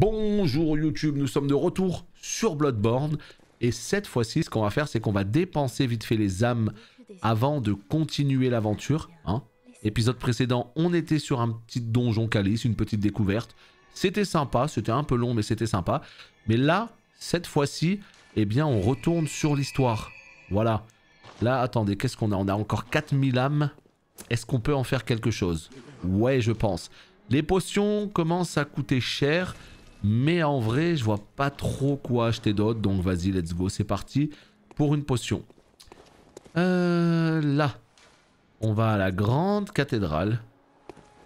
Bonjour YouTube, nous sommes de retour sur Bloodborne. Et cette fois-ci, ce qu'on va faire, c'est qu'on va dépenser vite fait les âmes avant de continuer l'aventure. Hein. Épisode précédent, on était sur un petit donjon calice, une petite découverte. C'était sympa, c'était un peu long, mais c'était sympa. Mais là, cette fois-ci, eh bien, on retourne sur l'histoire. Voilà. Là, attendez, qu'est-ce qu'on a? On a encore 4000 âmes. Est-ce qu'on peut en faire quelque chose? Ouais, je pense. Les potions commencent à coûter cher. Mais en vrai, je vois pas trop quoi acheter d'autre. Donc vas-y, let's go, c'est parti pour une potion. Là, on va à la grande cathédrale.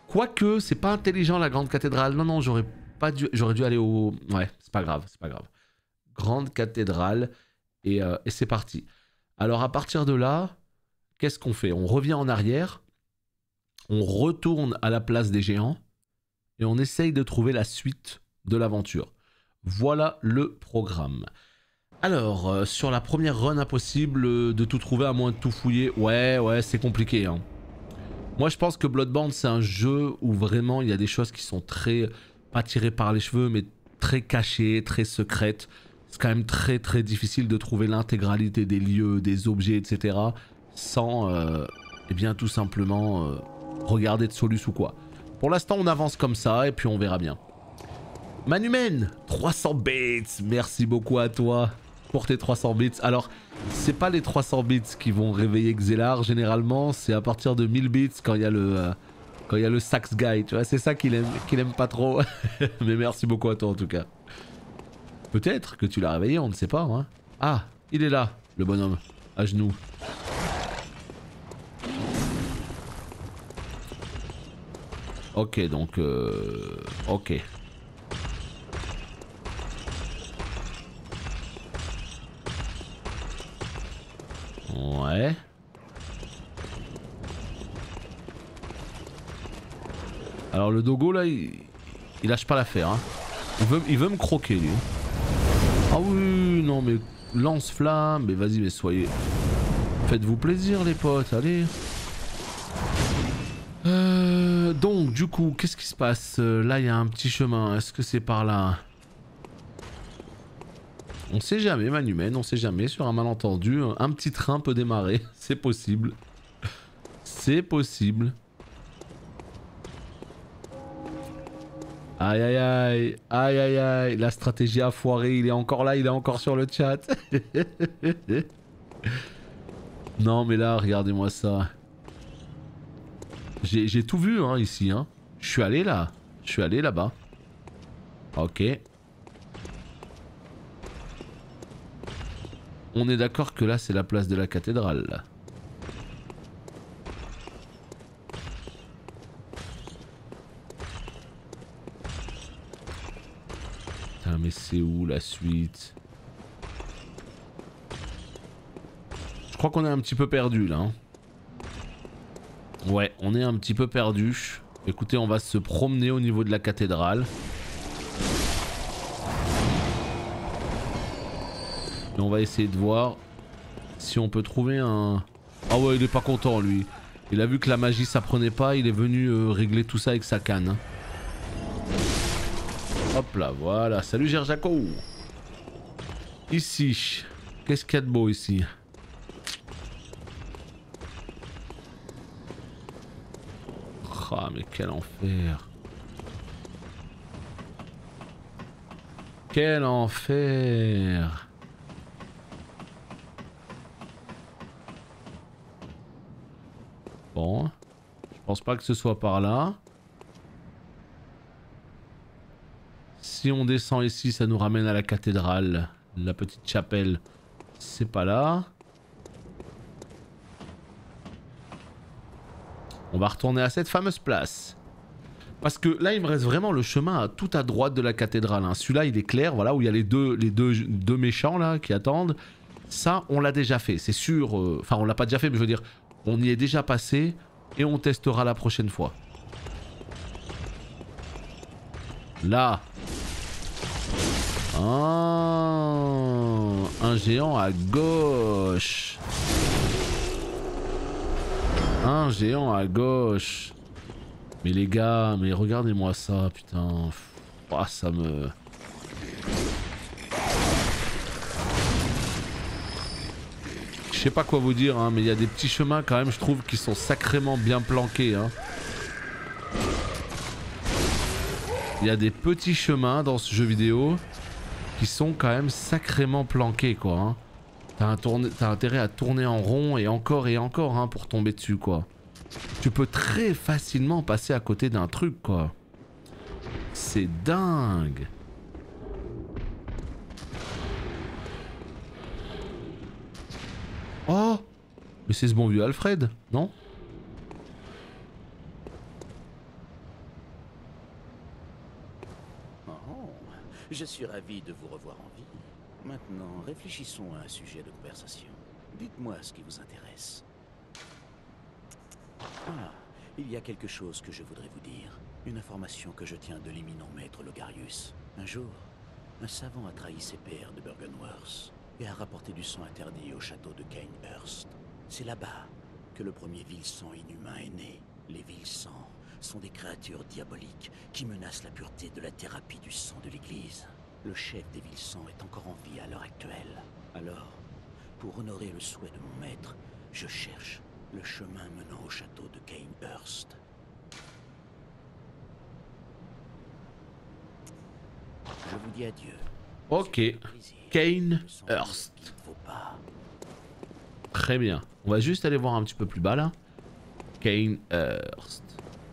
Quoique, c'est pas intelligent la grande cathédrale. Non, non, j'aurais dû aller au... Ouais, c'est pas grave, c'est pas grave. Grande cathédrale. Et c'est parti. Alors à partir de là, qu'est-ce qu'on fait? On revient en arrière. On retourne à la place des géants. Et on essaye de trouver la suite de l'aventure. Voilà le programme. Alors, sur la première run impossible de tout trouver à moins de tout fouiller, ouais, c'est compliqué. Hein. Moi, je pense que Bloodborne, c'est un jeu où vraiment il y a des choses qui sont très, pas tirées par les cheveux, mais très cachées, très secrètes. C'est quand même très difficile de trouver l'intégralité des lieux, des objets, etc. sans, eh bien, tout simplement regarder de Solus ou quoi. Pour l'instant, on avance comme ça et puis on verra bien. Manumen, 300 bits, merci beaucoup à toi pour tes 300 bits. Alors, c'est pas les 300 bits qui vont réveiller Xelar, généralement, c'est à partir de 1000 bits quand il y a le sax guy, tu vois, c'est ça qu'il aime pas trop. Mais merci beaucoup à toi en tout cas. Peut-être que tu l'as réveillé, on ne sait pas. Hein. Ah, il est là, le bonhomme, à genoux. Ok, donc... ok. Ouais. Alors le dogo là, il lâche pas l'affaire. Hein. Il veut me croquer lui. Ah oui, non mais lance-flamme, mais vas-y, mais soyez... Faites-vous plaisir les potes, allez. Donc du coup, qu'est-ce qui se passe? Là il y a un petit chemin, est-ce que c'est par là? On sait jamais, Manumen, on sait jamais, sur un malentendu, un petit train peut démarrer, c'est possible. C'est possible. Aïe aïe aïe, aïe aïe aïe, la stratégie a foiré, il est encore là, il est encore sur le chat. Non mais là, regardez-moi ça. J'ai tout vu hein, ici, hein. Je suis allé là, je suis allé là-bas. Ok. On est d'accord que là c'est la place de la cathédrale là. Putain mais c'est où la suite? Je crois qu'on est un petit peu perdu là. Hein. Ouais, on est un petit peu perdu. Écoutez, on va se promener au niveau de la cathédrale. Et on va essayer de voir si on peut trouver un... Ah ouais, il est pas content lui. Il a vu que la magie ça prenait pas, il est venu régler tout ça avec sa canne. Hein. Hop là, voilà. Salut Gerjaco. Ici, qu'est-ce qu'il y a de beau ici? Ah mais quel enfer. Quel enfer. Bon, je pense pas que ce soit par là. Si on descend ici, ça nous ramène à la cathédrale. La petite chapelle, c'est pas là. On va retourner à cette fameuse place. Parce que là, il me reste vraiment le chemin tout à droite de la cathédrale. Hein. Celui-là, il est clair, voilà, où il y a les deux méchants là qui attendent. Ça, on l'a déjà fait, c'est sûr. Enfin, on l'a pas déjà fait, mais je veux dire, on y est déjà passé et on testera la prochaine fois. Là. Oh, un géant à gauche. Un géant à gauche. Mais les gars, mais regardez-moi ça, putain. Oh, ça me... sais pas quoi vous dire, hein, mais il y a des petits chemins quand même, je trouve, qui sont sacrément bien planqués. Hein. Il y a des petits chemins dans ce jeu vidéo qui sont quand même sacrément planqués, quoi. Hein. T'as intérêt à tourner en rond et encore hein, pour tomber dessus, quoi. Tu peux très facilement passer à côté d'un truc, quoi. C'est dingue. Oh, mais c'est ce bon vieux Alfred, non? Oh, je suis ravi de vous revoir en vie. Maintenant, réfléchissons à un sujet de conversation. Dites-moi ce qui vous intéresse. Ah, il y a quelque chose que je voudrais vous dire. Une information que je tiens de l'éminent maître Logarius. Un jour, un savant a trahi ses pairs de Byrgenwerth et a rapporté du sang interdit au château de Cainhurst. C'est là-bas que le premier vil-sang inhumain est né. Les vil-sangs sont des créatures diaboliques qui menacent la pureté de la thérapie du sang de l'Église. Le chef des vil-sangs est encore en vie à l'heure actuelle. Alors, pour honorer le souhait de mon maître, je cherche le chemin menant au château de Cainhurst. Je vous dis adieu. Ok, Cainhurst. Très bien. On va juste aller voir un petit peu plus bas là. Cainhurst.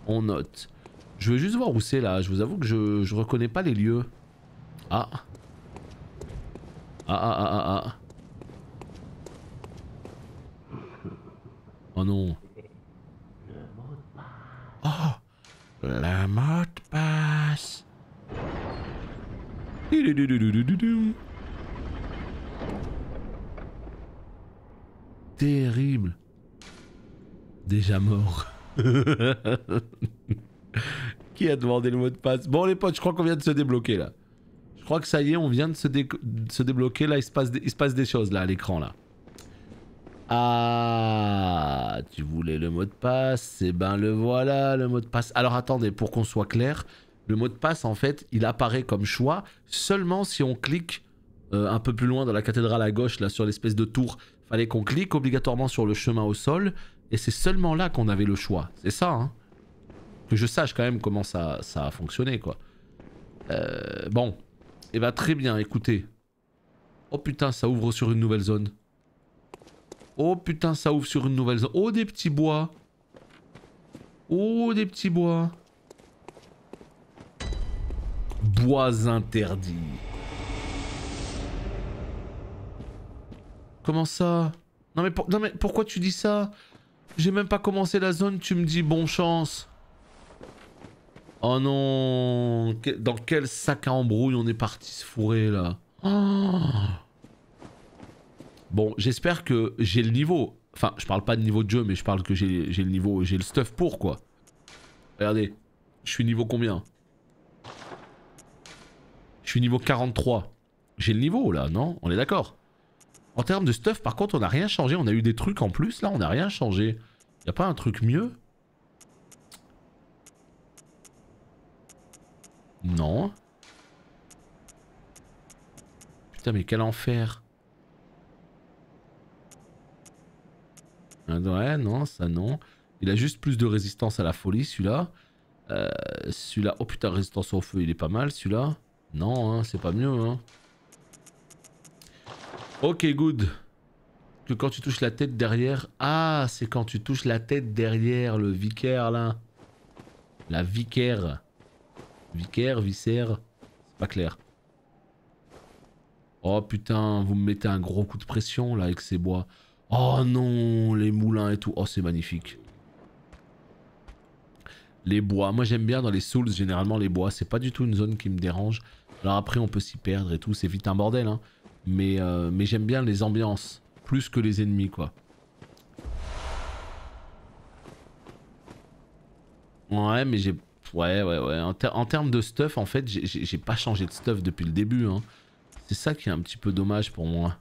On note. Je veux juste voir où c'est là. Je vous avoue que je reconnais pas les lieux. Ah. Ah. Oh non. Oh, le mot de passe. Terrible. Déjà mort. Qui a demandé le mot de passe? Bon les potes, je crois qu'on vient de se débloquer là. Je crois que ça y est, on vient de se débloquer là, il se passe des choses là à l'écran là. Ah, tu voulais le mot de passe, eh ben le voilà le mot de passe. Alors attendez, pour qu'on soit clair, le mot de passe en fait, il apparaît comme choix seulement si on clique un peu plus loin dans la cathédrale à gauche là sur l'espèce de tour. Fallait qu'on clique obligatoirement sur le chemin au sol et c'est seulement là qu'on avait le choix. C'est ça hein. Que je sache quand même comment ça a fonctionné quoi. Bon, et bah très bien, écoutez. Oh putain, ça ouvre sur une nouvelle zone. Oh putain, ça ouvre sur une nouvelle zone. Oh, des petits bois. Oh, des petits bois. Bois interdits. Comment ça? Non mais pourquoi tu dis ça? J'ai même pas commencé la zone, tu me dis bonne chance. Oh non. Dans quel sac à embrouille on est parti se fourrer là? Oh. Bon, j'espère que j'ai le niveau. Enfin, je parle pas de niveau de jeu, mais je parle que j'ai le niveau, j'ai le stuff pour quoi. Regardez, je suis niveau combien? Je suis niveau 43. J'ai le niveau là, non? On est d'accord? En termes de stuff, par contre, on n'a rien changé. On a eu des trucs en plus là, on n'a rien changé. Y a pas un truc mieux? Non. Putain, mais quel enfer. Ouais, non, ça non. Il a juste plus de résistance à la folie, celui-là. Celui-là, oh putain, résistance au feu, il est pas mal, celui-là. Non, hein, c'est pas mieux, hein. Ok, good. Que quand tu touches la tête derrière... Ah, c'est quand tu touches la tête derrière, le vicaire, là. La vicaire. Vicaire, viscère. C'est pas clair. Oh putain, vous me mettez un gros coup de pression, là, avec ces bois. Oh non, les moulins et tout. Oh, c'est magnifique. Les bois. Moi, j'aime bien dans les Souls, généralement, les bois. C'est pas du tout une zone qui me dérange. Alors après, on peut s'y perdre et tout. C'est vite un bordel, hein. Mais j'aime bien les ambiances. Plus que les ennemis, quoi. Ouais, mais j'ai... Ouais. En termes de stuff, en fait, j'ai pas changé de stuff depuis le début, hein. C'est ça qui est un petit peu dommage pour moi.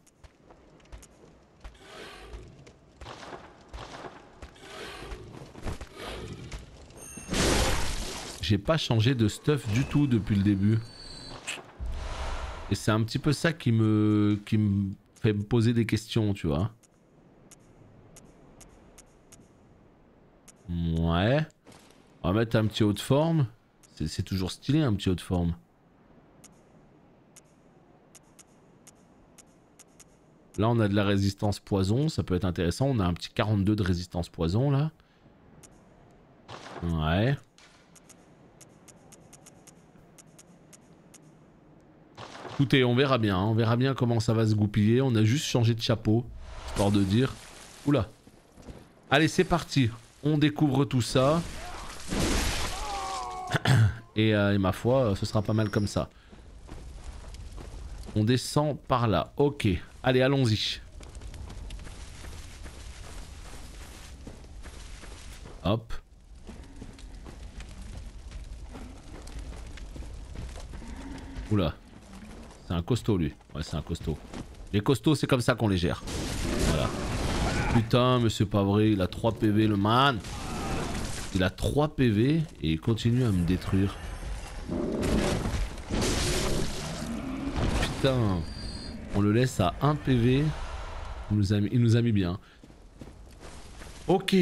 J'ai pas changé de stuff du tout depuis le début. Et c'est un petit peu ça qui me fait me poser des questions, tu vois. Ouais. On va mettre un petit haut de forme. C'est toujours stylé un petit haut de forme. Là on a de la résistance poison, ça peut être intéressant. On a un petit 42 de résistance poison là. Ouais. Écoutez, on verra bien. Hein. On verra bien comment ça va se goupiller. On a juste changé de chapeau. Histoire de dire. Oula. Allez, c'est parti. On découvre tout ça. Et ma foi, ce sera pas mal comme ça. On descend par là. Ok. Allez, allons-y. Hop. Oula. C'est un costaud lui. Ouais, c'est un costaud. Les costauds, c'est comme ça qu'on les gère. Voilà. Putain, mais c'est pas vrai. Il a 3 PV, le man. Il a 3 PV et il continue à me détruire. Putain. On le laisse à 1 PV. Il nous a mis bien. Ok.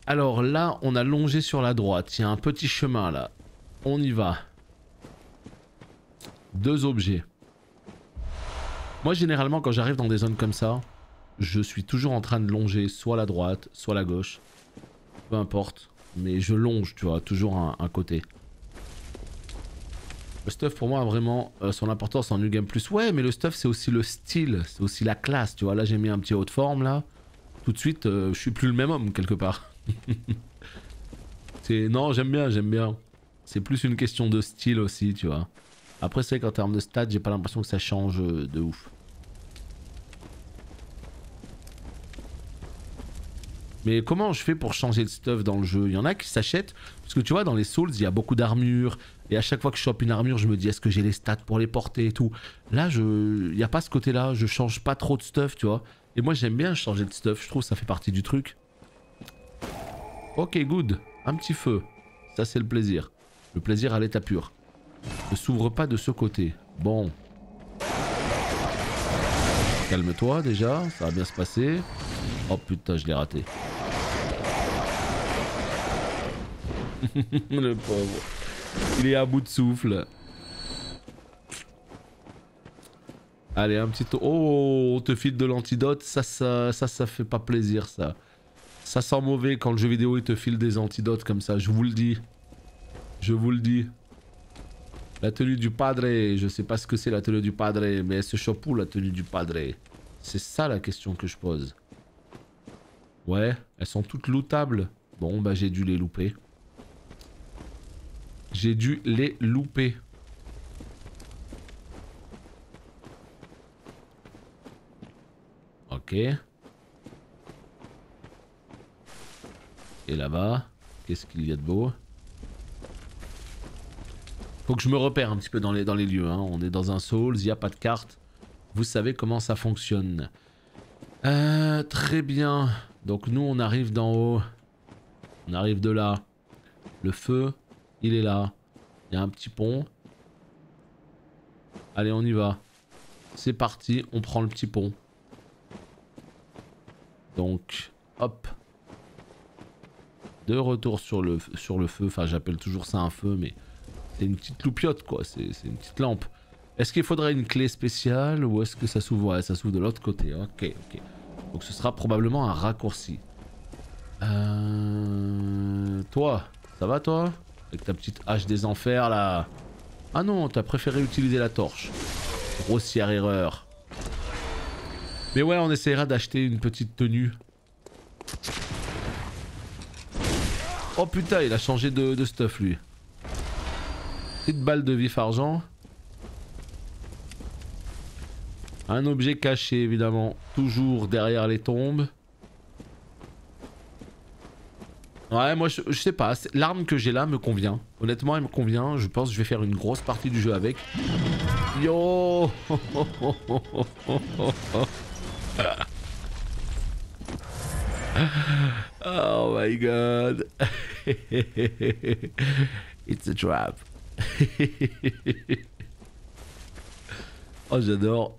Alors là, on a longé sur la droite. Il y a un petit chemin là. On y va. 2 objets. Moi généralement quand j'arrive dans des zones comme ça, je suis toujours en train de longer soit la droite, soit la gauche. Peu importe. Mais je longe, tu vois, toujours un côté. Le stuff pour moi a vraiment son importance en New Game Plus. Ouais, mais le stuff c'est aussi le style, c'est aussi la classe, tu vois. Là j'ai mis un petit haut de forme là. Tout de suite, je suis plus le même homme quelque part. Non, j'aime bien, j'aime bien. C'est plus une question de style aussi, tu vois. Après c'est vrai qu'en termes de stats, j'ai pas l'impression que ça change de ouf. Mais comment je fais pour changer de stuff dans le jeu? Il y en a qui s'achètent, parce que tu vois dans les Souls il y a beaucoup d'armures, et à chaque fois que je chope une armure je me dis est-ce que j'ai les stats pour les porter et tout. Là il n'y a pas ce côté là, je change pas trop de stuff tu vois. Et moi j'aime bien changer de stuff, je trouve que ça fait partie du truc. Ok good, un petit feu, ça c'est le plaisir. Le plaisir à l'état pur. Ne s'ouvre pas de ce côté. Bon. Calme-toi déjà, ça va bien se passer. Oh putain, je l'ai raté. Le pauvre. Il est à bout de souffle. Allez, un petit... Oh, on te file de l'antidote. Ça fait pas plaisir, ça. Ça sent mauvais quand le jeu vidéo il te file des antidotes comme ça, je vous le dis. Je vous le dis. La tenue du padre, je sais pas ce que c'est la tenue du padre, mais elle se chope où la tenue du padre? C'est ça la question que je pose. Ouais, elles sont toutes lootables. Bon, bah j'ai dû les louper. J'ai dû les louper. Ok. Et là-bas, qu'est-ce qu'il y a de beau? Faut que je me repère un petit peu dans les lieux. Hein. On est dans un Souls, il n'y a pas de carte. Vous savez comment ça fonctionne. Très bien. Donc nous on arrive d'en haut. On arrive de là. Le feu, il est là. Il y a un petit pont. Allez, on y va. C'est parti, on prend le petit pont. Donc, hop. De retour sur le feu. Enfin, j'appelle toujours ça un feu, mais c'est une petite loupiote, quoi. C'est une petite lampe. Est-ce qu'il faudrait une clé spéciale ou est-ce que ça s'ouvre? Ouais, ça s'ouvre de l'autre côté. Ok, ok. Donc ce sera probablement un raccourci. Toi, ça va toi? Avec ta petite hache des enfers là. Ah non, t'as préféré utiliser la torche. Grossière erreur. Mais ouais, on essaiera d'acheter une petite tenue. Oh putain, il a changé de stuff lui. Petite balle de vif argent. Un objet caché évidemment, toujours derrière les tombes. Ouais, moi je sais pas, l'arme que j'ai là me convient. Honnêtement, elle me convient. Je pense que je vais faire une grosse partie du jeu avec. Yo. Oh my god. It's a trap. Oh, j'adore.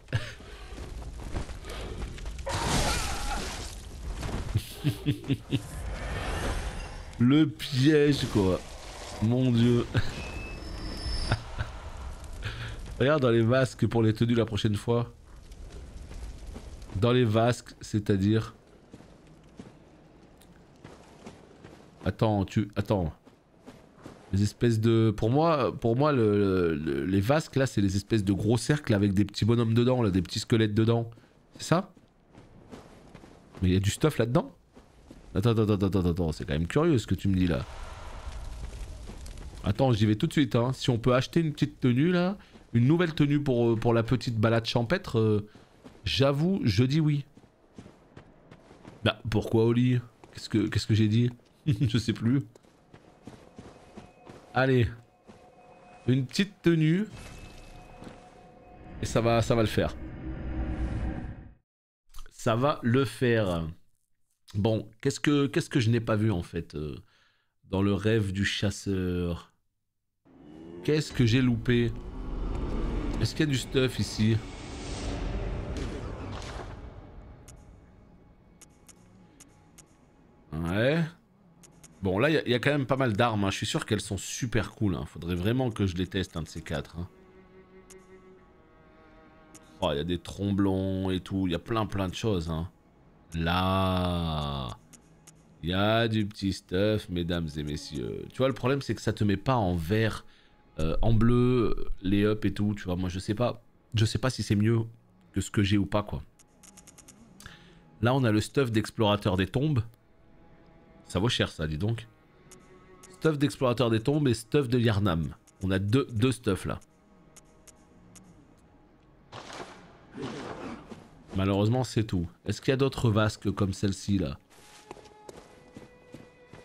Le piège, quoi. Mon dieu. Regarde dans les vasques pour les tenues la prochaine fois. Dans les vasques, c'est-à-dire... Attends, Attends. Les espèces de... Pour moi les vasques, là, c'est les espèces de gros cercles avec des petits bonhommes dedans, là, des petits squelettes dedans. C'est ça? Mais il y a du stuff là-dedans? Attends, c'est quand même curieux ce que tu me dis, là. Attends, j'y vais tout de suite, hein. Si on peut acheter une petite tenue, là, une nouvelle tenue pour la petite balade champêtre, j'avoue, je dis oui. Bah, pourquoi Oli? Qu'est-ce que j'ai dit? Je sais plus. Allez. Une petite tenue. Et ça va le faire. Ça va le faire. Bon, qu'est-ce que je n'ai pas vu en fait dans le rêve du chasseur? Qu'est-ce que j'ai loupé? Est-ce qu'il y a du stuff ici? Ouais. Bon, là, il y a quand même pas mal d'armes. Hein. Je suis sûr qu'elles sont super cool. Hein. Faudrait vraiment que je les teste, un de ces quatre. Hein. Oh, il y a des tromblons et tout. Il y a plein de choses. Hein. Là, il y a du petit stuff, mesdames et messieurs. Tu vois, le problème, c'est que ça te met pas en vert, en bleu, les up et tout. Tu vois, moi, je sais pas si c'est mieux que ce que j'ai ou pas, quoi. Là, on a le stuff d'explorateur des tombes. Ça vaut cher, ça, dis donc. Stuff d'explorateur des tombes et stuff de Yarnam. On a deux stuff, là. Malheureusement, c'est tout. Est-ce qu'il y a d'autres vasques comme celle-ci, là?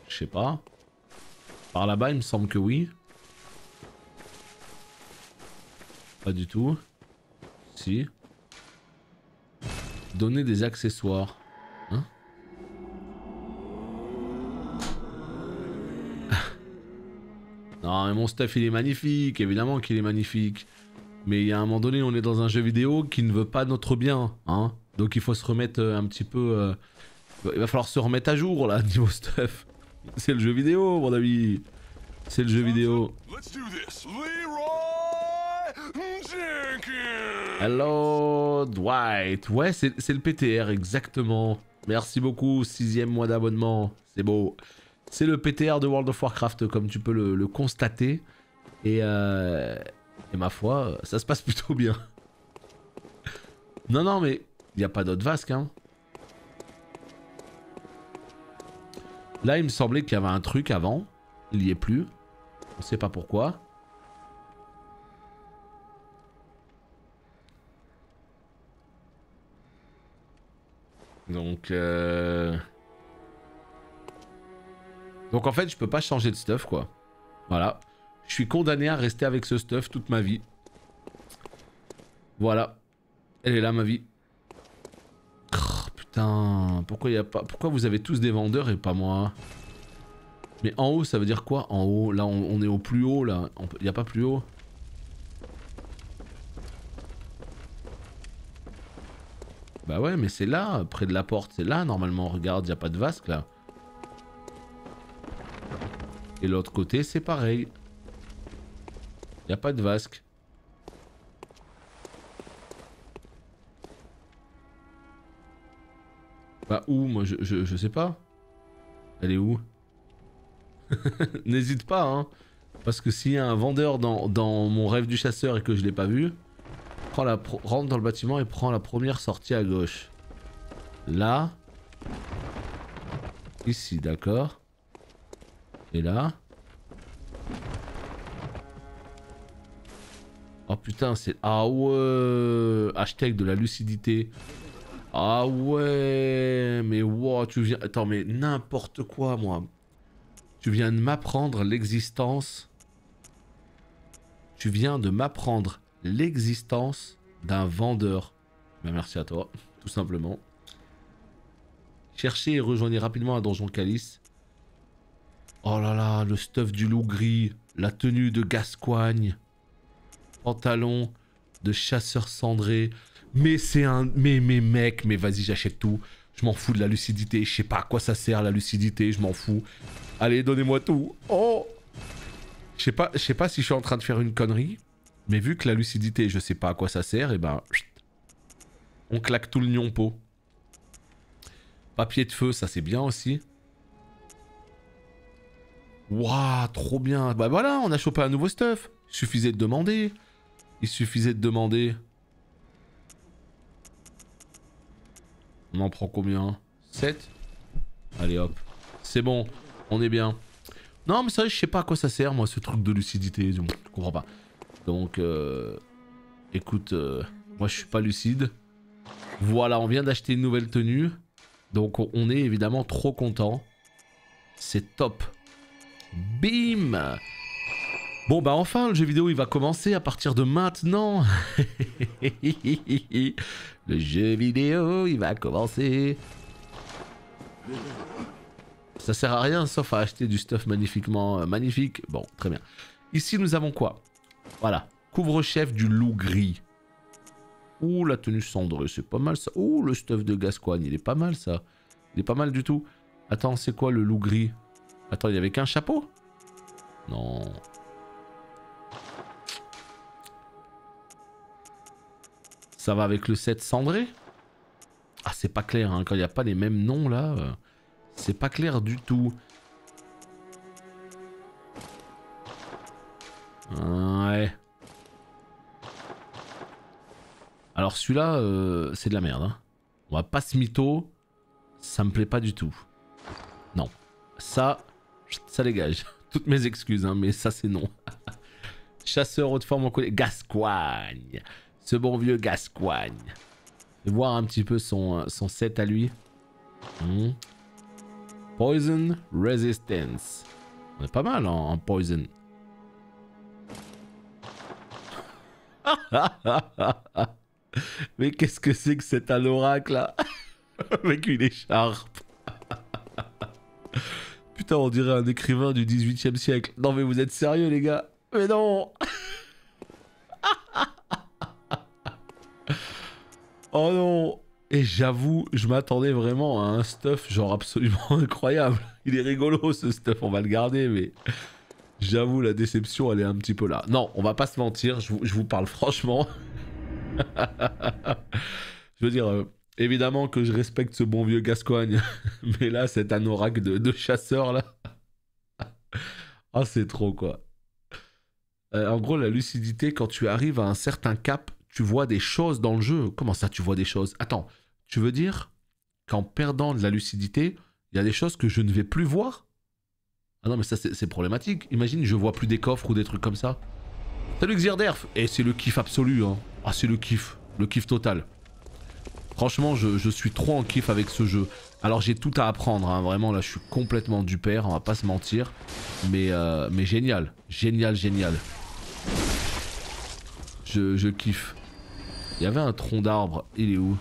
Je sais pas. Par là-bas, il me semble que oui. Pas du tout. Si. Donner des accessoires. Hein? Non, mais mon stuff, il est magnifique. Évidemment qu'il est magnifique. Mais il y a un moment donné, on est dans un jeu vidéo qui ne veut pas notre bien. Hein? Donc il faut se remettre un petit peu... Il va falloir se remettre à jour, là, niveau stuff. C'est le jeu vidéo, mon ami. C'est le jeu vidéo. Hello, Dwight. Ouais, c'est le PTR, exactement. Merci beaucoup, 6e mois d'abonnement. C'est beau. C'est le PTR de World of Warcraft, comme tu peux le constater. Et ma foi, ça se passe plutôt bien. Non, mais il n'y a pas d'autres vasques, hein. Là, il me semblait qu'il y avait un truc avant. Il n'y est plus. On sait pas pourquoi. Donc en fait, je peux pas changer de stuff, quoi. Voilà. Je suis condamné à rester avec ce stuff toute ma vie. Voilà. Elle est là, ma vie. Oh, putain. Pourquoi vous avez tous des vendeurs et pas moi? Mais en haut, ça veut dire quoi? En haut, là, on est au plus haut, là. Il n'y a pas plus haut? Bah ouais, mais c'est là, près de la porte. C'est là, normalement. Regarde, il n'y a pas de vasque, là. Et l'autre côté, c'est pareil. Il n'y a pas de vasque. Bah où? Moi, je sais pas. Elle est où? N'hésite pas, hein. Parce que s'il y a un vendeur dans mon rêve du chasseur et que je l'ai pas vu, rentre dans le bâtiment et prends la première sortie à gauche. Là. Ici, d'accord. Et là. Oh putain, c'est... Ah ouais. Hashtag de la lucidité. Ah ouais. Mais wow, tu viens... Attends, mais n'importe quoi, moi. Tu viens de m'apprendre l'existence... Tu viens de m'apprendre l'existence d'un vendeur. Ben merci à toi, tout simplement. Cherchez et rejoignez rapidement un donjon calice. Oh là là, le stuff du loup gris, la tenue de Gascoigne, pantalon de chasseur cendré. Mais c'est un... Mais mec, mais vas-y, j'achète tout. Je m'en fous de la lucidité. Je sais pas à quoi ça sert la lucidité. Je m'en fous. Allez, donnez-moi tout. Oh! Je sais pas si je suis en train de faire une connerie. Mais vu que la lucidité, je sais pas à quoi ça sert, et ben... On claque tout le nion-pot. Papier de feu, ça c'est bien aussi. Waouh, trop bien. Bah voilà, on a chopé un nouveau stuff. Il suffisait de demander. Il suffisait de demander. On en prend combien? 7? Allez hop. C'est bon, on est bien. Non mais c'est vrai, je sais pas à quoi ça sert moi ce truc de lucidité. Je comprends pas. Donc écoute, moi je suis pas lucide. Voilà, on vient d'acheter une nouvelle tenue. Donc on est évidemment trop content. C'est top. Bim! Bon bah enfin le jeu vidéo il va commencer à partir de maintenant. Le jeu vidéo il va commencer. Ça sert à rien sauf à acheter du stuff magnifiquement magnifique. Bon très bien. Ici nous avons quoi? Voilà. Couvre-chef du loup gris. Ouh la tenue cendrée c'est pas mal ça. Ouh le stuff de Gascoigne il est pas mal ça. Il est pas mal du tout. Attends c'est quoi le loup gris? Attends il y avait qu'un chapeau? Non. Ça va avec le set cendré? Ah c'est pas clair hein, quand il n'y a pas les mêmes noms là. C'est pas clair du tout. Ouais. Alors celui-là c'est de la merde. Hein. On va pas se mytho. Ça me plaît pas du tout. Non. Ça dégage. Toutes mes excuses hein, mais ça c'est non. Chasseur haute forme on connaît. Gascoigne. Ce bon vieux Gascoigne. Je vais voir un petit peu son set à lui. Poison Resistance. On est pas mal en Poison. Mais qu'est-ce que c'est que cet anorak là? Avec une écharpe. Putain, on dirait un écrivain du 18e siècle. Non mais vous êtes sérieux les gars? Mais non. Oh non. Et j'avoue, je m'attendais vraiment à un stuff genre absolument incroyable. Il est rigolo ce stuff, on va le garder, mais j'avoue la déception elle est un petit peu là. Non, on va pas se mentir, je vous parle franchement. Je veux dire, évidemment que je respecte ce bon vieux Gascoigne, mais là cet anorak de chasseur là. Ah c'est trop quoi. En gros la lucidité quand tu arrives à un certain cap, tu vois des choses dans le jeu. Comment ça tu vois des choses? Attends, tu veux dire qu'en perdant de la lucidité, il y a des choses que je ne vais plus voir? Ah non mais ça c'est problématique. Imagine je vois plus des coffres ou des trucs comme ça. Salut Xierderf. Et c'est le kiff absolu hein. Ah c'est le kiff total. Franchement je suis trop en kiff avec ce jeu. Alors j'ai tout à apprendre hein. Vraiment là je suis complètement du père, on va pas se mentir. Mais génial. Génial. Je kiffe. Il y avait un tronc d'arbre, il est où?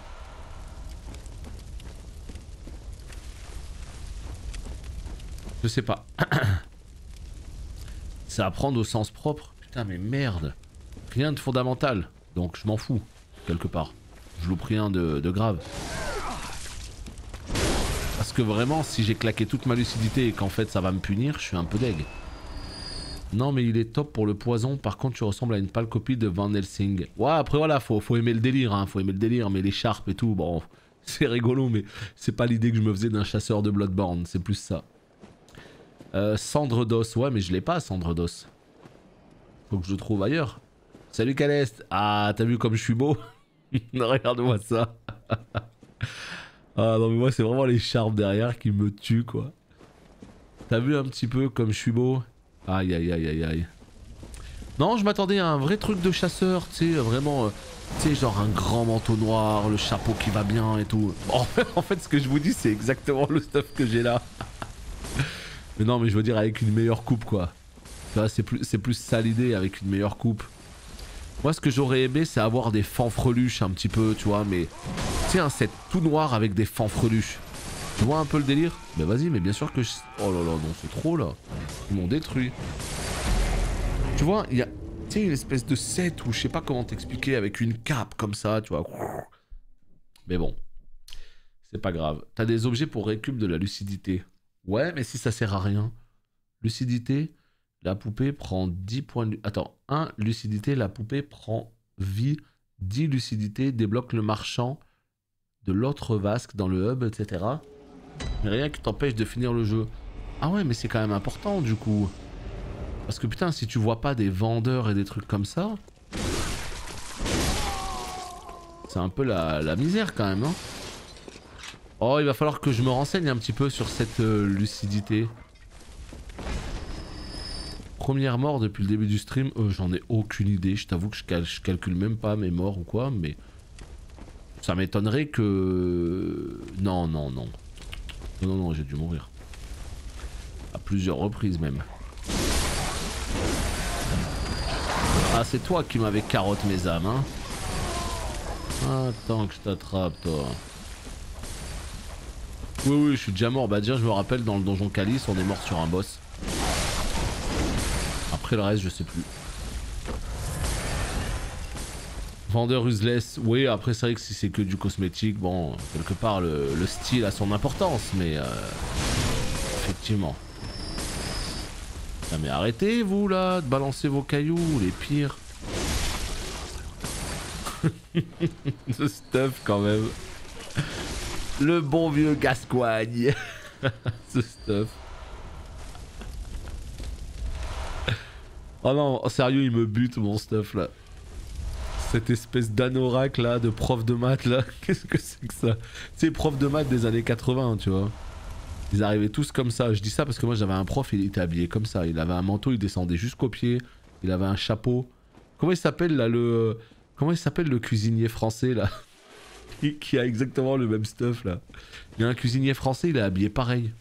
Je sais pas. C'est à prendre au sens propre. Putain mais merde. Rien de fondamental. Donc je m'en fous, quelque part. Je loupe rien de grave. Parce que vraiment, si j'ai claqué toute ma lucidité et qu'en fait ça va me punir, je suis un peu deg. Non mais il est top pour le poison, par contre tu ressembles à une pâle copie de Van Helsing. Ouais après voilà, faut aimer le délire, hein, faut aimer le délire, mais l'écharpe et tout, bon, c'est rigolo mais c'est pas l'idée que je me faisais d'un chasseur de Bloodborne, c'est plus ça. Cendre d'os, ouais mais je l'ai pas cendre d'os. Faut que je le trouve ailleurs. Salut Caleste. Ah t'as vu comme je suis beau? Regarde-moi ça. Ah non mais moi c'est vraiment l'écharpe derrière qui me tue quoi. T'as vu un petit peu comme je suis beau? Aïe. Non, je m'attendais à un vrai truc de chasseur, tu sais, vraiment, tu sais, genre un grand manteau noir, le chapeau qui va bien et tout. Bon, en fait, ce que je vous dis, c'est exactement le stuff que j'ai là. Mais non, mais je veux dire avec une meilleure coupe, quoi. C'est plus ça l'idée, avec une meilleure coupe. Moi, ce que j'aurais aimé, c'est avoir des fanfreluches un petit peu, tu vois, mais... Tu sais, un set tout noir avec des fanfreluches. Tu vois un peu le délire? Mais vas-y, mais bien sûr que je... Oh là là, non, c'est trop, là. Ils m'ont détruit. Tu vois, il y a... Tu sais, une espèce de set où je sais pas comment t'expliquer, avec une cape comme ça, tu vois. Mais bon. C'est pas grave. T'as des objets pour récup de la lucidité. Ouais, mais si ça sert à rien. Lucidité, la poupée prend 10 points de... Attends, 1 lucidité, la poupée prend vie. 10 lucidité, débloque le marchand de l'autre vasque dans le hub, etc. Mais rien qui t'empêche de finir le jeu. Ah ouais, mais c'est quand même important du coup. Parce que putain, si tu vois pas des vendeurs et des trucs comme ça... C'est un peu la misère quand même, hein. Oh, il va falloir que je me renseigne un petit peu sur cette lucidité. Première mort depuis le début du stream, j'en ai aucune idée. Je t'avoue que je calcule même pas mes morts ou quoi, mais... Ça m'étonnerait que... Non, non, non. Non, non, j'ai dû mourir. À plusieurs reprises même. Ah, c'est toi qui m'avais carotte mes âmes, hein. Attends que je t'attrape, toi. Oui, oui, je suis déjà mort. Bah, déjà, je me rappelle, dans le donjon Calice, on est mort sur un boss. Après le reste, je sais plus. Vendeur useless. Oui, après, c'est vrai que si c'est que du cosmétique, bon, quelque part, le style a son importance, mais... effectivement. Ah, mais arrêtez, vous, là, de balancer vos cailloux, les pires. Ce stuff, quand même. Le bon vieux Gascoigne. Ce stuff. Oh non, sérieux, il me bute mon stuff là. Cette espèce d'anorak là, de prof de maths là. Qu'est-ce que c'est que ça? C'est prof de maths des années 80, tu vois. Ils arrivaient tous comme ça. Je dis ça parce que moi j'avais un prof, il était habillé comme ça. Il avait un manteau, il descendait jusqu'aux pieds. Il avait un chapeau. Comment il s'appelle là le... Comment il s'appelle le cuisinier français là? Qui a exactement le même stuff là. Il y a un cuisinier français, il est habillé pareil.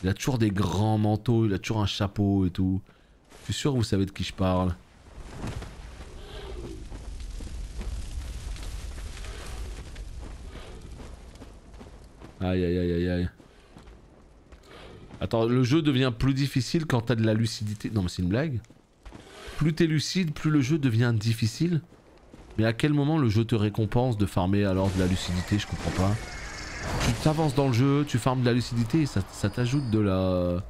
Il a toujours des grands manteaux, il a toujours un chapeau et tout. Je suis sûr que vous savez de qui je parle. Aïe aïe aïe aïe aïe. Attends, le jeu devient plus difficile quand t'as de la lucidité. Non mais c'est une blague. Plus t'es lucide, plus le jeu devient difficile. Mais à quel moment le jeu te récompense de farmer alors de la lucidité? Je comprends pas. Tu t'avances dans le jeu, tu farmes de la lucidité et ça t'ajoute de la...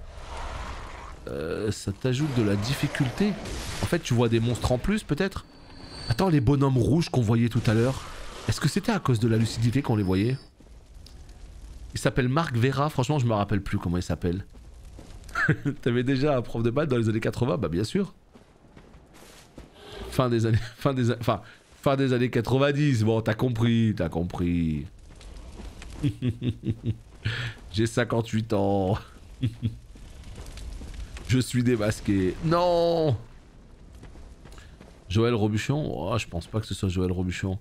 ça t'ajoute de la difficulté. En fait tu vois des monstres en plus peut-être. Attends, les bonhommes rouges qu'on voyait tout à l'heure, est-ce que c'était à cause de la lucidité qu'on les voyait? Il s'appelle Marc Vera, franchement je me rappelle plus comment il s'appelle. T'avais déjà un prof de maths dans les années 80? Bah bien sûr. Fin des années... Fin des années 90, bon t'as compris, t'as compris. J'ai 58 ans. Je suis démasqué. Non. Joël Robuchon? Oh, je pense pas que ce soit Joël Robuchon.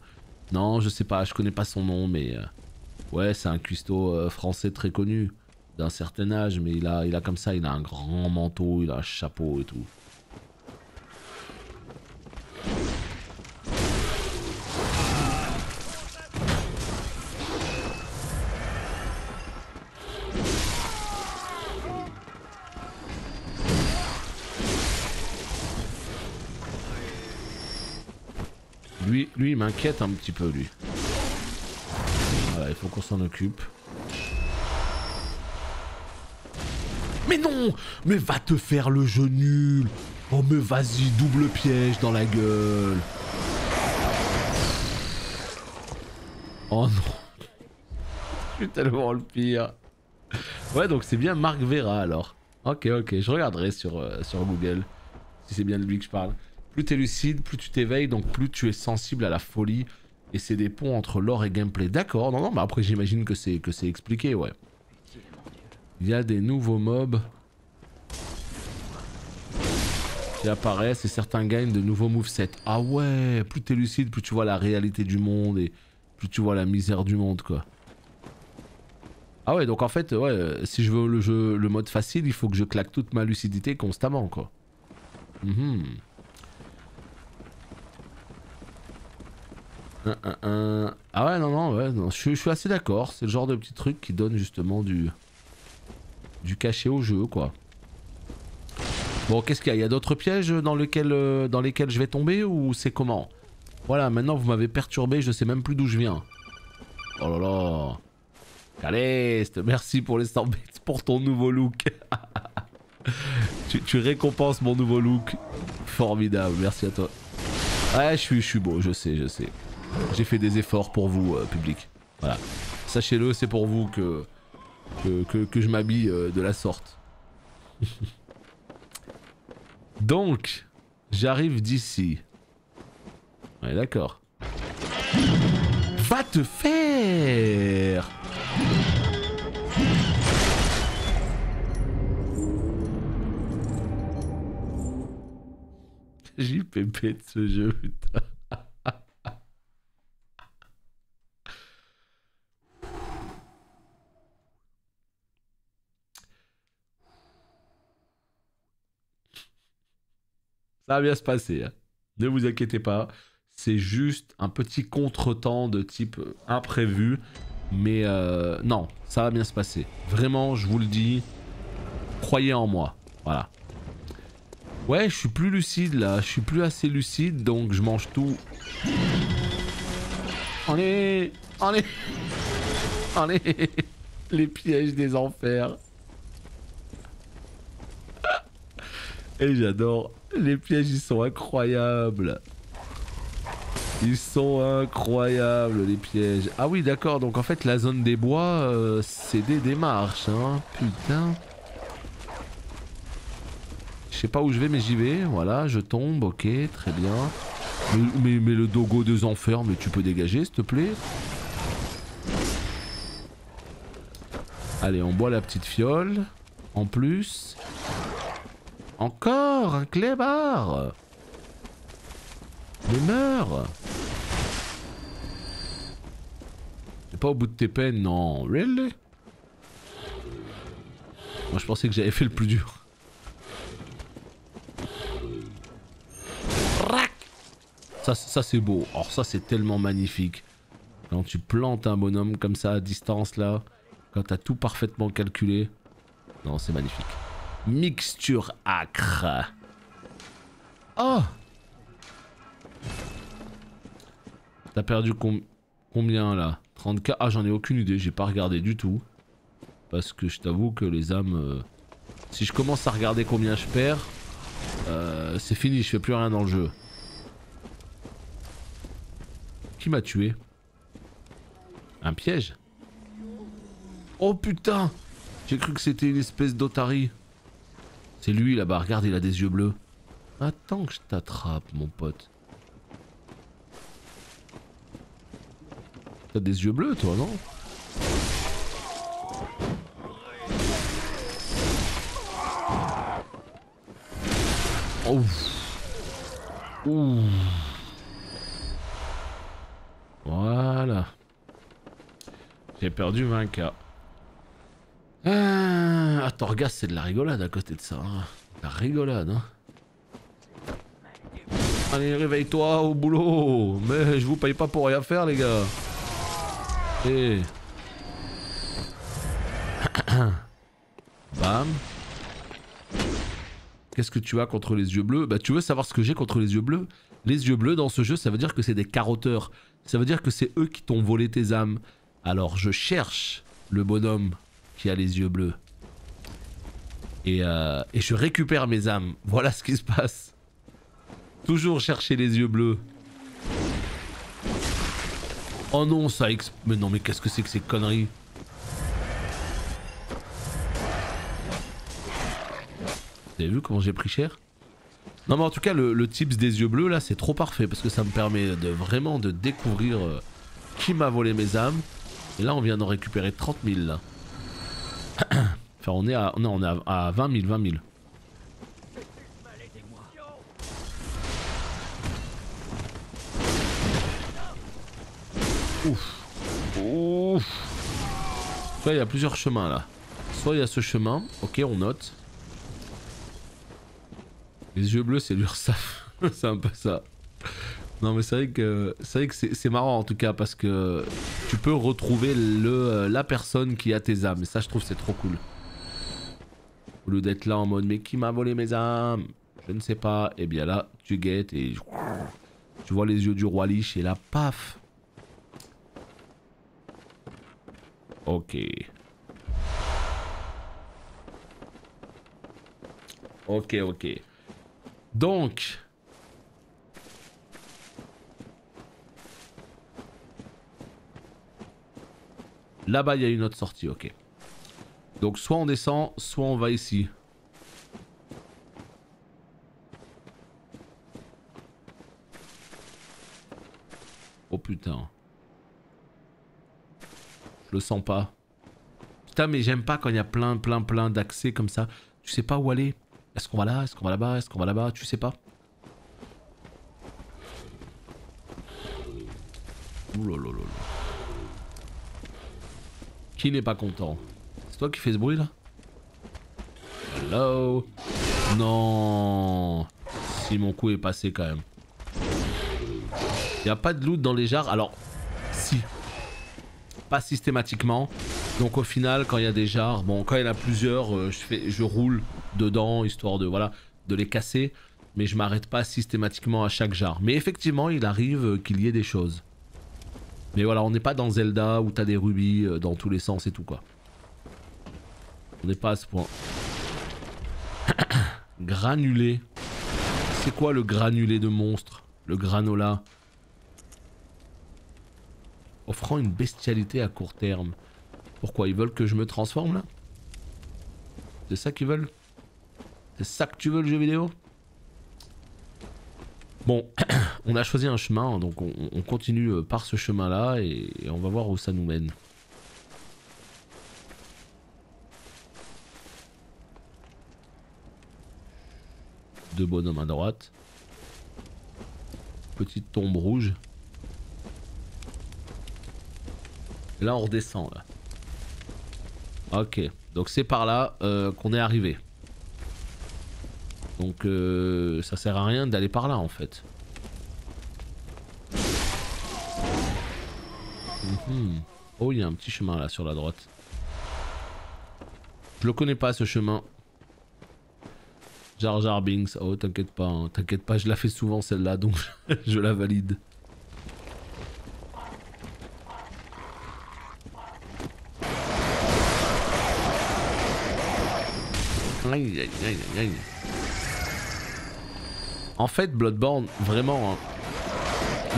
Non, je sais pas, je connais pas son nom, mais... ouais, c'est un cuistot français très connu. D'un certain âge, mais il a comme ça, il a un grand manteau, il a un chapeau et tout. Lui il m'inquiète un petit peu, lui. Voilà, il faut qu'on s'en occupe. Mais non! Mais va te faire le jeu nul! Oh mais vas-y, double piège dans la gueule! Oh non! Je suis tellement le pire. Ouais, donc c'est bien Marc Vera alors. Ok, ok, je regarderai sur Google. Si c'est bien de lui que je parle. Plus t'es lucide, plus tu t'éveilles, donc plus tu es sensible à la folie. Et c'est des ponts entre lore et gameplay. D'accord, non, non, mais après j'imagine que c'est expliqué, ouais. Il y a des nouveaux mobs qui apparaissent et certains gagnent de nouveaux movesets. Ah ouais, plus t'es lucide, plus tu vois la réalité du monde et plus tu vois la misère du monde, quoi. Ah ouais, donc en fait, ouais, si je veux le mode facile, il faut que je claque toute ma lucidité constamment, quoi. Ah ouais, non, non, ouais, non, je suis assez d'accord. C'est le genre de petit truc qui donne justement du cachet au jeu, quoi. Bon, qu'est-ce qu'il y a? Il y a d'autres pièges dans lesquels je vais tomber ou c'est comment? Voilà, maintenant vous m'avez perturbé, je sais même plus d'où je viens. Oh là là. Caleste, merci pour les 100 bits, pour ton nouveau look. tu récompenses mon nouveau look. Formidable, merci à toi. Ouais, je suis beau, je sais. J'ai fait des efforts pour vous, public. Voilà. Sachez-le, c'est pour vous que je m'habille de la sorte. Donc, j'arrive d'ici. Ouais, d'accord. Va te faire! JPP de ce jeu, putain. Ça va bien se passer, hein. Ne vous inquiétez pas. C'est juste un petit contretemps de type imprévu. Mais non, ça va bien se passer. Vraiment, je vous le dis. Croyez en moi. Voilà. Ouais, je suis plus lucide là. Je suis plus assez lucide, donc je mange tout. Allez, allez, allez. Les pièges des enfers. Et j'adore. Les pièges, ils sont incroyables. Ils sont incroyables, les pièges. Ah oui, d'accord. Donc en fait, la zone des bois, c'est des démarches, hein. Putain. Je sais pas où je vais, mais j'y vais. Voilà, je tombe. Ok, très bien. Mais le dogo des enfers, mais tu peux dégager, s'il te plaît. Allez, on boit la petite fiole. En plus. Encore un clébard. Mais meurs. T'es pas au bout de tes peines, non. Really? Moi je pensais que j'avais fait le plus dur. Ça c'est beau. Or ça c'est tellement magnifique. Quand tu plantes un bonhomme comme ça à distance là. Quand t'as tout parfaitement calculé. Non, c'est magnifique. Mixture acre. Oh! T'as perdu combien là? 30K? Ah, j'en ai aucune idée, j'ai pas regardé du tout. Parce que je t'avoue que les âmes... Si je commence à regarder combien je perds, c'est fini, je fais plus rien dans le jeu. Qui m'a tué? Un piège? Oh putain! J'ai cru que c'était une espèce d'otarie. C'est lui là-bas, regarde, il a des yeux bleus. Attends que je t'attrape, mon pote. T'as des yeux bleus, toi, non? Oh. Ouh. Voilà. J'ai perdu 20K. Attends, regarde, c'est de la rigolade à côté de ça. Hein. La rigolade, hein. Allez, réveille-toi au boulot. Mais je vous paye pas pour rien faire, les gars. Et... Bam. Qu'est-ce que tu as contre les yeux bleus? Bah, tu veux savoir ce que j'ai contre les yeux bleus? Les yeux bleus, dans ce jeu, ça veut dire que c'est des carotteurs. Ça veut dire que c'est eux qui t'ont volé tes âmes. Alors, je cherche le bonhomme qui a les yeux bleus. Et je récupère mes âmes. Voilà ce qui se passe. Toujours chercher les yeux bleus. Oh non, ça mais non, mais qu'est-ce que c'est que ces conneries? Vous avez vu comment j'ai pris cher? Non mais en tout cas, le tips des yeux bleus là, c'est trop parfait. Parce que ça me permet de vraiment de découvrir qui m'a volé mes âmes. Et là, on vient d'en récupérer 30 000 là. Enfin, on est à, non, on est à 20 000, 20 000. Ouf. Ouf. Soit il y a plusieurs chemins là. Soit il y a ce chemin. Ok, on note. Les yeux bleus, c'est l'URSSAF. C'est un peu ça. Non mais c'est vrai que c'est marrant en tout cas parce que tu peux retrouver la personne qui a tes âmes. Et ça, je trouve c'est trop cool. Au lieu d'être là en mode mais qui m'a volé mes âmes? Je ne sais pas. Et bien là, tu guettes et tu vois les yeux du roi Lich et là, paf. Ok. Ok, ok. Donc... Là-bas, il y a une autre sortie, ok. Donc soit on descend, soit on va ici. Oh putain. Je le sens pas. Putain, mais j'aime pas quand il y a plein d'accès comme ça. Tu sais pas où aller. Est-ce qu'on va là? Est-ce qu'on va là-bas? Est-ce qu'on va là-bas? Tu sais pas. Oulalala. Qui n'est pas content? C'est toi qui fais ce bruit là? Hello? Non. Si mon coup est passé quand même. Il n'y a pas de loot dans les jarres. Alors, si. Pas systématiquement. Donc au final, quand il y a des jarres, bon, quand il y en a plusieurs, je roule dedans histoire de, voilà, de les casser. Mais je m'arrête pas systématiquement à chaque jarre. Mais effectivement, il arrive qu'il y ait des choses. Mais voilà, on n'est pas dans Zelda où t'as des rubis dans tous les sens et tout quoi. On n'est pas à ce point. Granulé. C'est quoi le granulé de monstre? Le granola. Offrant une bestialité à court terme. Pourquoi? Ils veulent que je me transforme là? C'est ça qu'ils veulent? C'est ça que tu veux le jeu vidéo? Bon, on a choisi un chemin, donc on continue par ce chemin là et on va voir où ça nous mène. Deux bonhommes à droite. Petite tombe rouge. Et là on redescend là. Ok, donc c'est par là qu'on est arrivé. Donc ça sert à rien d'aller par là en fait. Oh, il y a un petit chemin là sur la droite. Je le connais pas ce chemin. Jar Jar Binks. Oh t'inquiète pas, hein. T'inquiète pas, je la fais souvent celle-là donc je la valide. Aïe aïe aïe aïe. En fait Bloodborne, vraiment, hein,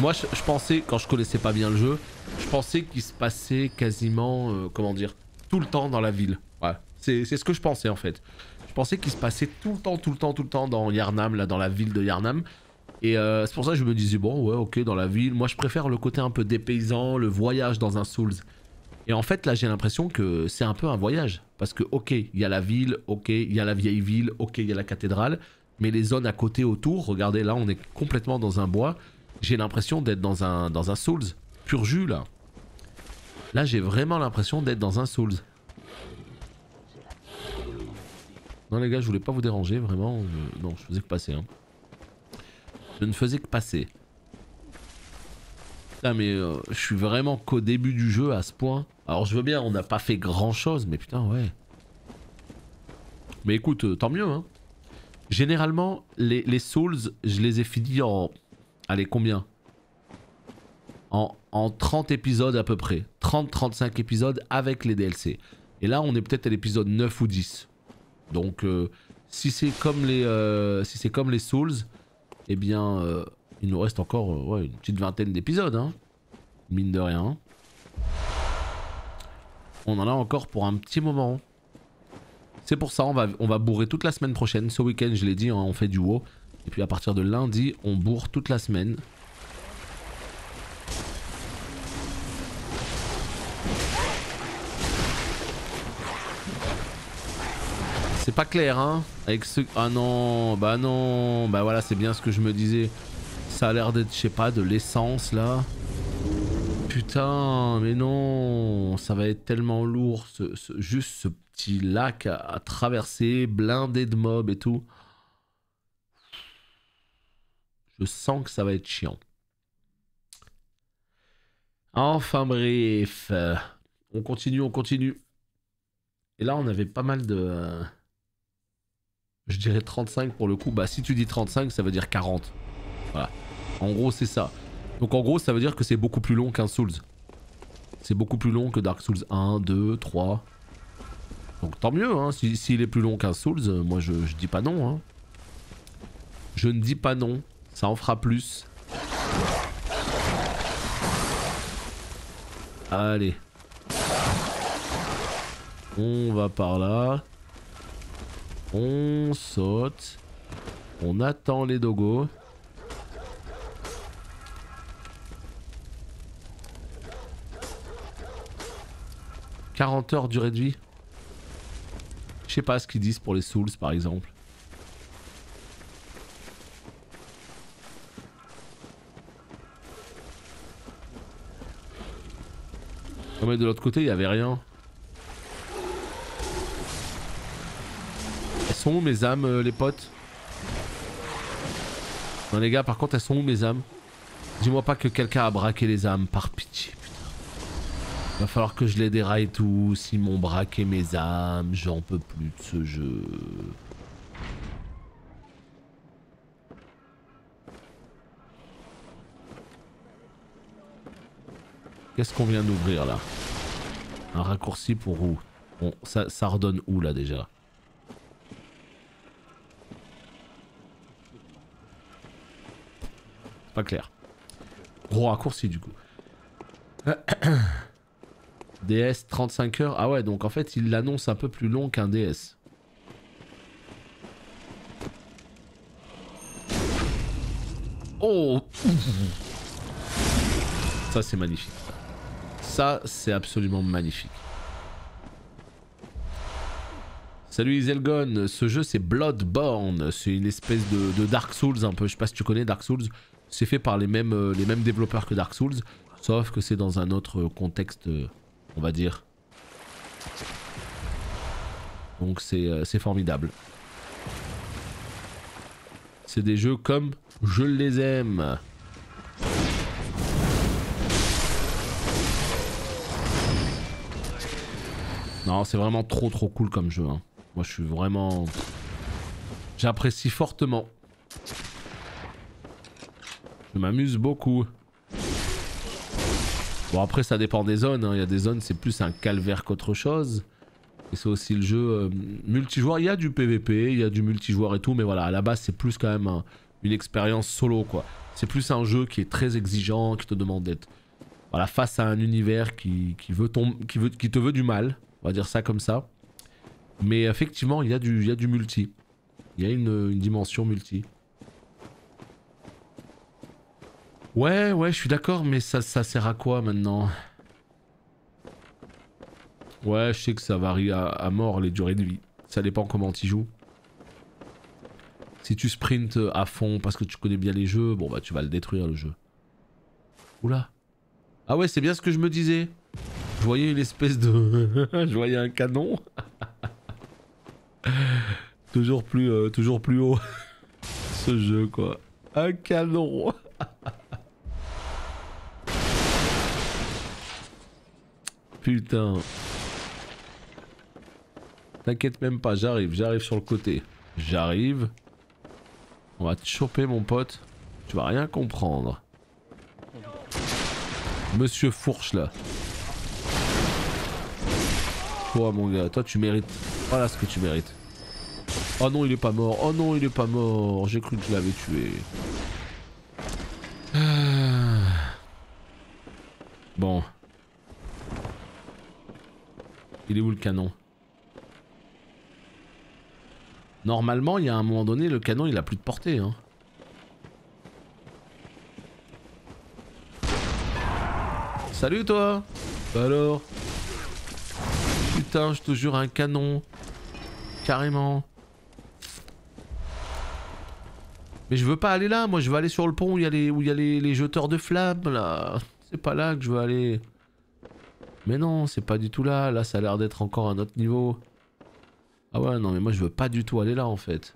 moi je pensais, quand je connaissais pas bien le jeu, je pensais qu'il se passait quasiment, comment dire, tout le temps dans la ville. Ouais, c'est ce que je pensais en fait. Je pensais qu'il se passait tout le temps dans Yharnam, là dans la ville de Yharnam. Et c'est pour ça que je me disais, bon ouais ok dans la ville, moi je préfère le côté un peu dépaysant, le voyage dans un Souls. Et en fait là j'ai l'impression que c'est un peu un voyage. Parce que ok, il y a la ville, ok, il y a la vieille ville, ok, il y a la cathédrale. Mais les zones à côté autour, regardez là on est complètement dans un bois. J'ai l'impression d'être dans un Souls. Pur jus là. Là j'ai vraiment l'impression d'être dans un Souls. Non les gars, je voulais pas vous déranger, vraiment. Non, je faisais que passer. Hein. Je ne faisais que passer. Putain mais je suis vraiment qu'au début du jeu à ce point. Alors je veux bien, on n'a pas fait grand chose, mais putain ouais. Mais écoute, tant mieux hein. Généralement, les Souls, je les ai finis en... Allez, combien? En 30 épisodes à peu près. 30-35 épisodes avec les DLC. Et là, on est peut-être à l'épisode 9 ou 10. Donc, si c'est comme les Souls, eh bien, il nous reste encore ouais, une petite vingtaine d'épisodes. Hein. Mine de rien. On en a encore pour un petit moment. C'est pour ça, on va bourrer toute la semaine prochaine. Ce week-end, je l'ai dit, hein, on fait du WoW. Et puis à partir de lundi, on bourre toute la semaine. C'est pas clair, hein. Avec ce... Ah non, bah voilà, c'est bien ce que je me disais. Ça a l'air d'être, je sais pas, de l'essence, là. Putain, mais non. Ça va être tellement lourd, juste ce petit lac à traverser, blindé de mobs et tout. Je sens que ça va être chiant. Enfin bref. On continue, on continue. Et là, on avait pas mal de... Je dirais 35 pour le coup. Bah si tu dis 35, ça veut dire 40. Voilà. En gros, c'est ça. Donc en gros, ça veut dire que c'est beaucoup plus long qu'un Souls. C'est beaucoup plus long que Dark Souls 1, 2, 3. Donc tant mieux, hein. S'il est plus long qu'un Souls, moi je dis pas non. Hein. Je ne dis pas non, ça en fera plus. Allez. On va par là. On saute. On attend les dogos. « 40 heures durée de vie ». Je sais pas ce qu'ils disent pour les Souls par exemple. Non mais de l'autre côté il y avait rien. Elles sont où mes âmes les potes? Non les gars par contre elles sont où mes âmes? Dis-moi pas que quelqu'un a braqué les âmes, par pitié putain. Va falloir que je les déraille tous, ils m'ont braqué mes âmes, j'en peux plus de ce jeu. Qu'est-ce qu'on vient d'ouvrir là? Un raccourci pour où? Bon, ça redonne où là déjà? C'est pas clair. Gros raccourci du coup. DS 35 heures. Ah ouais, donc en fait il l'annonce un peu plus long qu'un DS. Oh! Ça c'est magnifique. Ça c'est absolument magnifique. Salut Iselgon, ce jeu c'est Bloodborne, c'est une espèce de Dark Souls un peu, je sais pas si tu connais Dark Souls, c'est fait par les mêmes développeurs que Dark Souls, sauf que c'est dans un autre contexte, on va dire. Donc c'est formidable. C'est des jeux comme je les aime. Non, c'est vraiment trop cool comme jeu. Hein. Moi, je suis vraiment... J'apprécie fortement. Je m'amuse beaucoup. Bon, après, ça dépend des zones. Hein. Il y a des zones, c'est plus un calvaire qu'autre chose. Et c'est aussi le jeu multijoueur. Il y a du PVP, il y a du multijoueur et tout. Mais voilà, à la base, c'est plus quand même une expérience solo, quoi. C'est plus un jeu qui est très exigeant, qui te demande d'être... Voilà, face à un univers qui te veut du mal. On va dire ça comme ça. Mais effectivement, il y a du multi. Il y a une dimension multi. Ouais, je suis d'accord, mais ça sert à quoi maintenant? Ouais, je sais que ça varie à mort les durées de vie. Ça dépend comment tu joues. Si tu sprintes à fond parce que tu connais bien les jeux, bon bah tu vas le détruire le jeu. Oula. Ah ouais, c'est bien ce que je me disais. Je voyais une espèce de... je voyais un canon. toujours plus haut. Ce jeu quoi. Un canon. Putain. T'inquiète même pas, j'arrive sur le côté. J'arrive. On va te choper mon pote. Tu vas rien comprendre. Monsieur Fourche là. Toi mon gars, toi tu mérites. Voilà ce que tu mérites. Oh non il est pas mort, oh non il est pas mort. J'ai cru que je l'avais tué. Bon. Il est où le canon? Normalement il y a un moment donné le canon il a plus de portée hein. Salut toi. Alors? Putain, je te jure, un canon. Carrément. Mais je veux pas aller là, moi je veux aller sur le pont où il y a les jeteurs de flammes là. C'est pas là que je veux aller. Mais non, c'est pas du tout là. Là, ça a l'air d'être encore un autre niveau. Ah ouais, non, mais moi je veux pas du tout aller là en fait.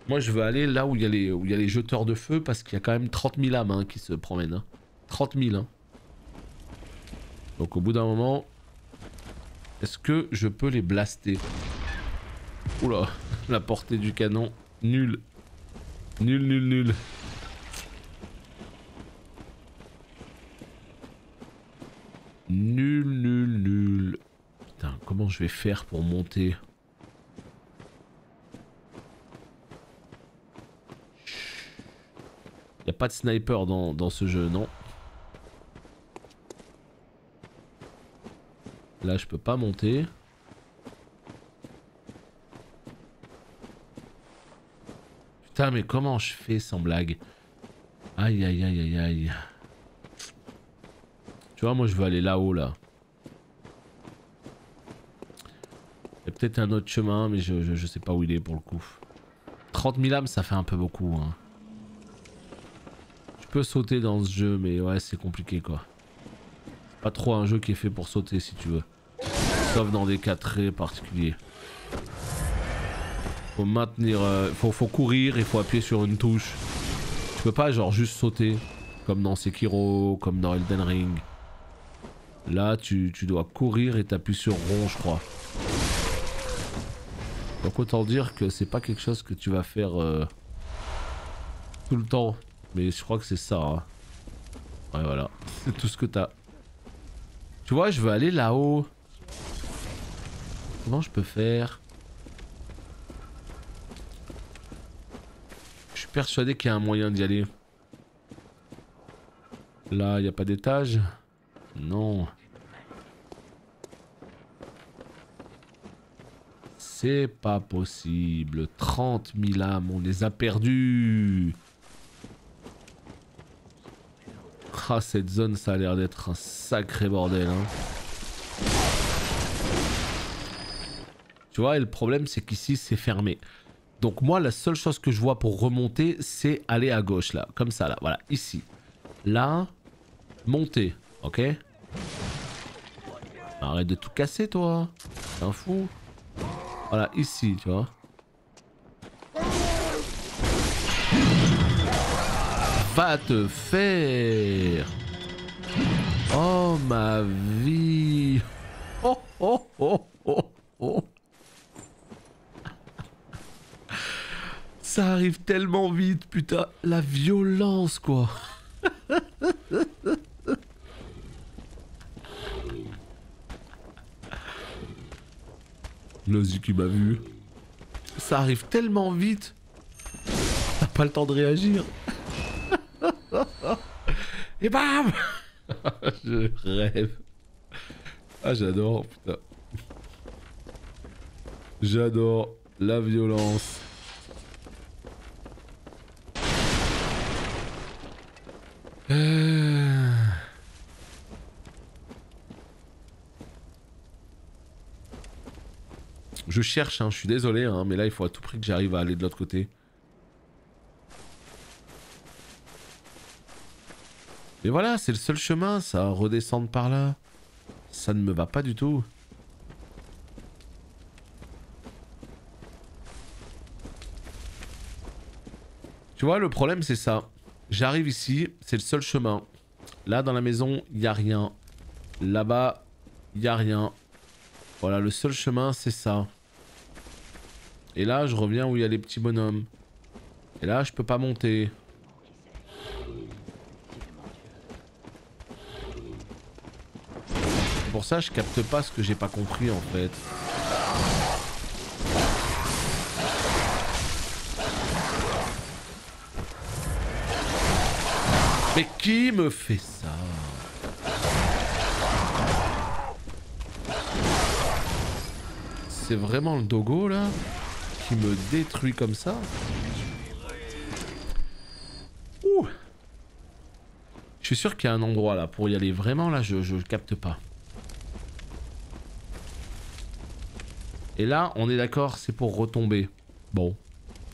Moi je veux aller là où il y a les jeteurs de feu parce qu'il y a quand même 30 000 âmes hein, qui se promènent. Hein. 30 000 hein. Donc au bout d'un moment, est-ce que je peux les blaster? Oula, la portée du canon, nul. Nul. Nul, nul, nul. Putain, comment je vais faire pour monter? Y a pas de sniper dans ce jeu, non? Là, je peux pas monter. Putain, mais comment je fais sans blague? Aïe, aïe, aïe, aïe, aïe. Tu vois, moi, je veux aller là-haut, là. Il y a peut-être un autre chemin, mais je sais pas où il est, pour le coup. 30 000 âmes, ça fait un peu beaucoup, hein. Je peux sauter dans ce jeu, mais ouais, c'est compliqué, quoi. C'est pas trop un jeu qui est fait pour sauter, si tu veux. Sauf dans des cas très particuliers. Faut maintenir... faut courir, il faut appuyer sur une touche. Tu peux pas, genre, juste sauter. Comme dans Sekiro, comme dans Elden Ring. Là, tu dois courir et t'appuies sur rond, je crois. Donc autant dire que c'est pas quelque chose que tu vas faire tout le temps. Mais je crois que c'est ça. Hein. Ouais, voilà. C'est tout ce que t'as. Tu vois, je veux aller là-haut. Comment je peux faire? Je suis persuadé qu'il y a un moyen d'y aller. Là, il n'y a pas d'étage? Non. C'est pas possible. 30 000 âmes, on les a perdues. Ah, cette zone, ça a l'air d'être un sacré bordel. Hein. Tu vois, et le problème, c'est qu'ici, c'est fermé. Donc moi, la seule chose que je vois pour remonter, c'est aller à gauche, là. Comme ça, là. Voilà, ici. Là, monter. Ok? Arrête de tout casser, toi. T'es un fou. Voilà, ici, tu vois. Va te faire. Oh, ma vie. Oh, oh, oh, oh, oh. Ça arrive tellement vite, putain. La violence, quoi. L'Ozzy qui m'a vu. Ça arrive tellement vite. T'as pas le temps de réagir. Et bam. Je rêve. Ah, j'adore, putain. J'adore la violence. Je cherche, hein, je suis désolé, hein, mais là il faut à tout prix que j'arrive à aller de l'autre côté. Et voilà, c'est le seul chemin, ça, redescendre par là. Ça ne me va pas du tout. Tu vois, le problème c'est ça. J'arrive ici, c'est le seul chemin. Là dans la maison, il n'y a rien. Là-bas, il n'y a rien. Voilà, le seul chemin c'est ça. Et là, je reviens où il y a les petits bonhommes. Et là, je peux pas monter. C'est pour ça que je capte pas ce que j'ai pas compris en fait. Mais qui me fait ça? C'est vraiment le dogo là qui me détruit comme ça? Ouh. Je suis sûr qu'il y a un endroit là pour y aller. Vraiment là, je capte pas. Et là, on est d'accord, c'est pour retomber. Bon,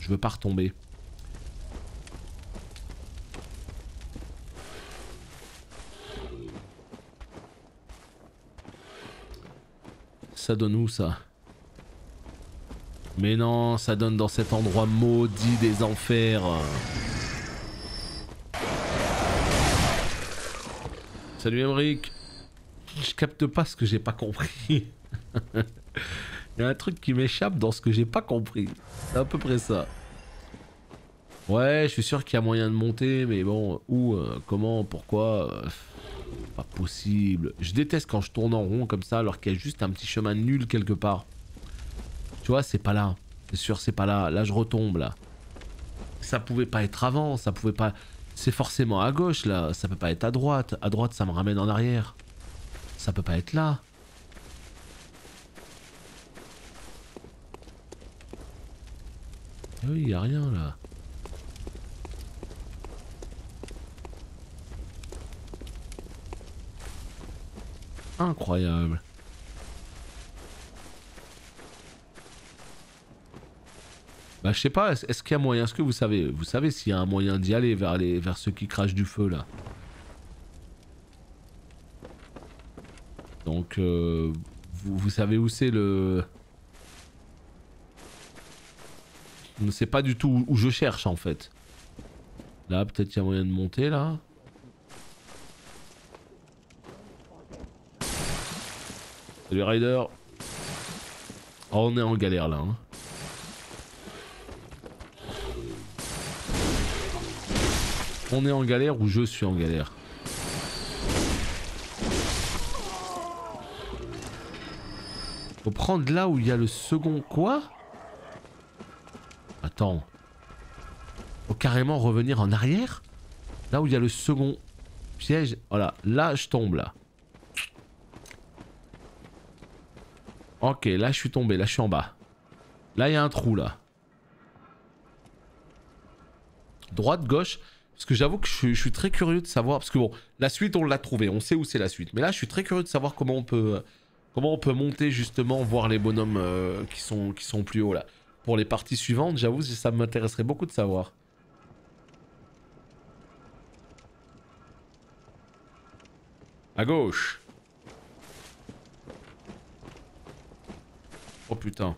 je veux pas retomber. Ça donne où ça? Mais non, ça donne dans cet endroit maudit des enfers. Salut Emric. Je capte pas ce que j'ai pas compris. Il y a un truc qui m'échappe dans ce que j'ai pas compris. C'est à peu près ça. Ouais, je suis sûr qu'il y a moyen de monter, mais bon, où, comment, pourquoi Pas possible. Je déteste quand je tourne en rond comme ça alors qu'il y a juste un petit chemin nul quelque part. Tu vois, c'est pas là. C'est sûr, c'est pas là. Là, je retombe là. Ça pouvait pas être avant, ça pouvait pas... C'est forcément à gauche là, ça peut pas être à droite. À droite, ça me ramène en arrière. Ça peut pas être là. Oui, y a rien là. Incroyable. Bah je sais pas, est-ce qu'il y a moyen, est-ce que vous savez s'il y a un moyen d'y aller vers ceux qui crachent du feu là. Donc vous savez où c'est le... Je ne sais pas du tout où je cherche en fait. Là peut-être qu'il y a moyen de monter là. Salut Ryder. Oh, on est en galère là. Hein. On est en galère ou je suis en galère. Faut prendre là où il y a le second... Quoi? Attends. Faut carrément revenir en arrière? Là où il y a le second piège. Voilà, là je tombe là. Ok, là je suis tombé, là je suis en bas. Là il y a un trou là. Droite, gauche. Parce que j'avoue que je suis très curieux de savoir. Parce que bon, la suite on l'a trouvée, on sait où c'est la suite. Mais là je suis très curieux de savoir comment on peut monter justement, voir les bonhommes qui sont plus hauts là. Pour les parties suivantes, j'avoue ça m'intéresserait beaucoup de savoir. À gauche. Oh putain.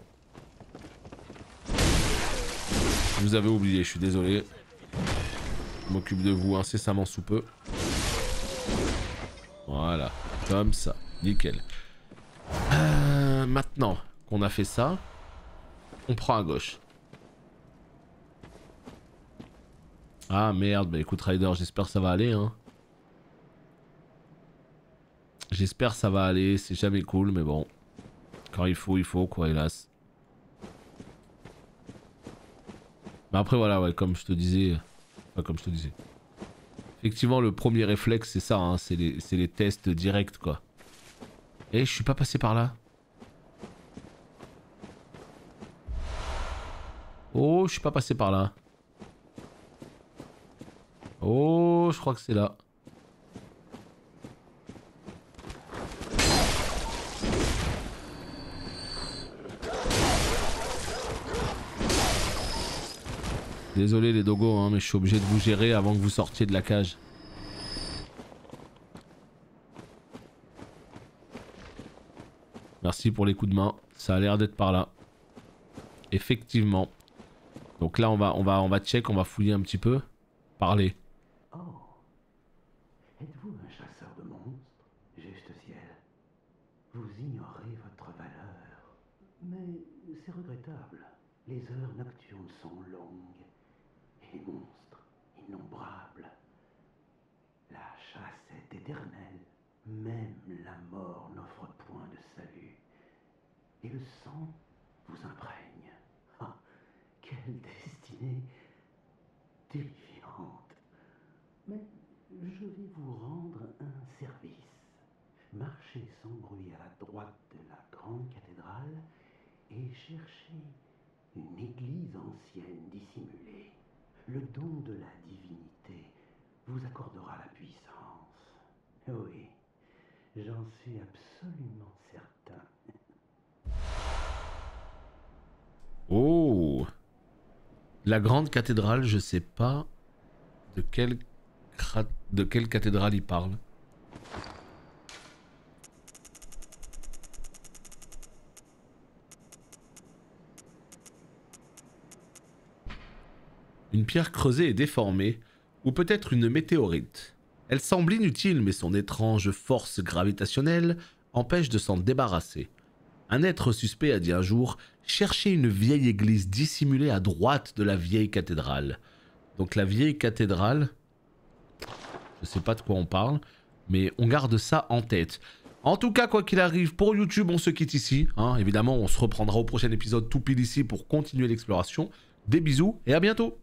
Vous avez oublié, je suis désolé. Je m'occupe de vous incessamment sous peu. Voilà, comme ça, nickel. Maintenant qu'on a fait ça, on prend à gauche. Ah merde, bah écoute Ryder, j'espère que ça va aller hein. J'espère que ça va aller, c'est jamais cool mais bon. Quand il faut quoi hélas. Mais après voilà, ouais, comme je te disais... Enfin comme je te disais. Effectivement le premier réflexe c'est ça, hein, c'est les tests directs quoi. Et je suis pas passé par là. Oh, je suis pas passé par là. Oh, je crois que c'est là. Désolé les dogos, hein, mais je suis obligé de vous gérer avant que vous sortiez de la cage. Merci pour les coups de main. Ça a l'air d'être par là. Effectivement. Donc là on va check, on va fouiller un petit peu. Parler. Oh. Êtes-vous un chasseur de monstres, juste ciel? Vous ignorez votre valeur. Mais c'est regrettable. Les heures nocturnes sont longues. Et les monstres innombrables. La chasse est éternelle. Même la mort n'offre point de salut. Et le sang vous imprègne. Ah, quelle destinée terrifiante. Mais je vais vous rendre un service. Marchez sans bruit à la droite de la grande cathédrale et cherchez une église ancienne dissimulée. Le don de la divinité vous accordera la puissance. Oui, j'en suis absolument certain. Oh. La grande cathédrale, je sais pas de quelle cathédrale il parle. Une pierre creusée et déformée, ou peut-être une météorite. Elle semble inutile, mais son étrange force gravitationnelle empêche de s'en débarrasser. Un être suspect a dit un jour « Cherchez une vieille église dissimulée à droite de la vieille cathédrale ». Donc la vieille cathédrale, je sais pas de quoi on parle. Mais on garde ça en tête. En tout cas, quoi qu'il arrive, pour YouTube, on se quitte ici. Hein. Évidemment, on se reprendra au prochain épisode tout pile ici pour continuer l'exploration. Des bisous et à bientôt.